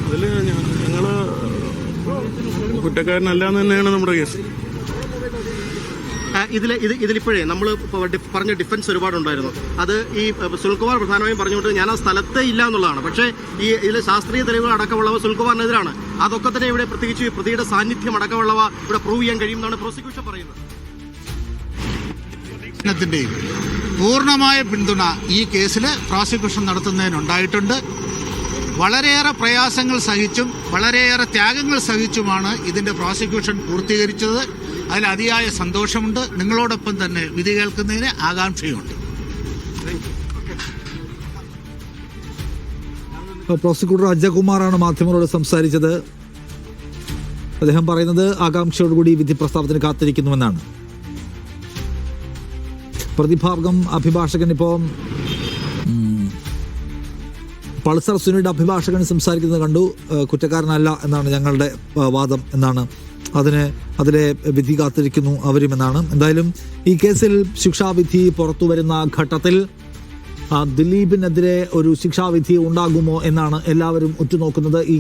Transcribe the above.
അതിൽ ഞങ്ങൾ കുറ്റക്കാരനല്ല എന്ന് തന്നെയാണ് നമ്മുടെ കേസ്. ഇതിലിപ്പോഴേ നമ്മൾ പറഞ്ഞ ഡിഫൻസ് ഒരുപാടുണ്ടായിരുന്നു. അത് ഈ സുനിൽകുമാർ പ്രധാനമായും പറഞ്ഞുകൊണ്ട് ഞാൻ ആ സ്ഥലത്തേ ഇല്ല എന്നുള്ളതാണ്. പക്ഷേ ഇതിൽ ശാസ്ത്രീയ തെളിവുകൾ അടക്കമുള്ളവ സുനിൽകുമാറിനെതിരാണ്. അതൊക്കെ തന്നെ ഇവിടെ പ്രത്യേകിച്ച് പ്രതിയുടെ സാന്നിധ്യം അടക്കമുള്ളവ ഇവിടെ പ്രൂവ് ചെയ്യാൻ കഴിയുമെന്നാണ് പ്രോസിക്യൂഷൻ പറയുന്നത്. പൂർണ്ണമായ പിന്തുണ ഈ കേസിൽ പ്രോസിക്യൂഷൻ നടത്തുന്നതിനുണ്ടായിട്ടുണ്ട്. വളരെയേറെ പ്രയാസങ്ങൾ സഹിച്ചും വളരെയേറെ ത്യാഗങ്ങൾ സഹിച്ചുമാണ് ഇതിൻ്റെ പ്രോസിക്യൂഷൻ പൂർത്തീകരിച്ചത്. അതിൽ അതിയായ സന്തോഷമുണ്ട്. നിങ്ങളോടൊപ്പം തന്നെ വിധി കേൾക്കുന്നതിന് ആകാംക്ഷയുണ്ട്. പ്രോസിക്യൂട്ടർ അജയകുമാറാണ് മാധ്യമങ്ങളോട് സംസാരിച്ചത്. അദ്ദേഹം പറയുന്നത് ആകാംക്ഷയോടുകൂടി വിധി പ്രസ്താവത്തിന് കാത്തിരിക്കുന്നുവെന്നാണ്. പ്രതിഭാഗം അഭിഭാഷകൻ ഇപ്പോൾ പൾസർ സുനിയുടെ അഭിഭാഷകൻ സംസാരിക്കുന്നത് കണ്ടു. കുറ്റക്കാരനല്ല എന്നാണ് ഞങ്ങളുടെ വാദം എന്നാണ്. അതിലെ വിധി കാത്തിരിക്കുന്നു അവരുമെന്നാണ്. എന്തായാലും ഈ കേസിൽ ശിക്ഷാവിധി പുറത്തു വരുന്ന ഘട്ടത്തിൽ ദിലീപിനെതിരെ ഒരു ശിക്ഷാവിധി ഉണ്ടാകുമോ എന്നാണ് എല്ലാവരും ഉറ്റുനോക്കുന്നത്. ഈ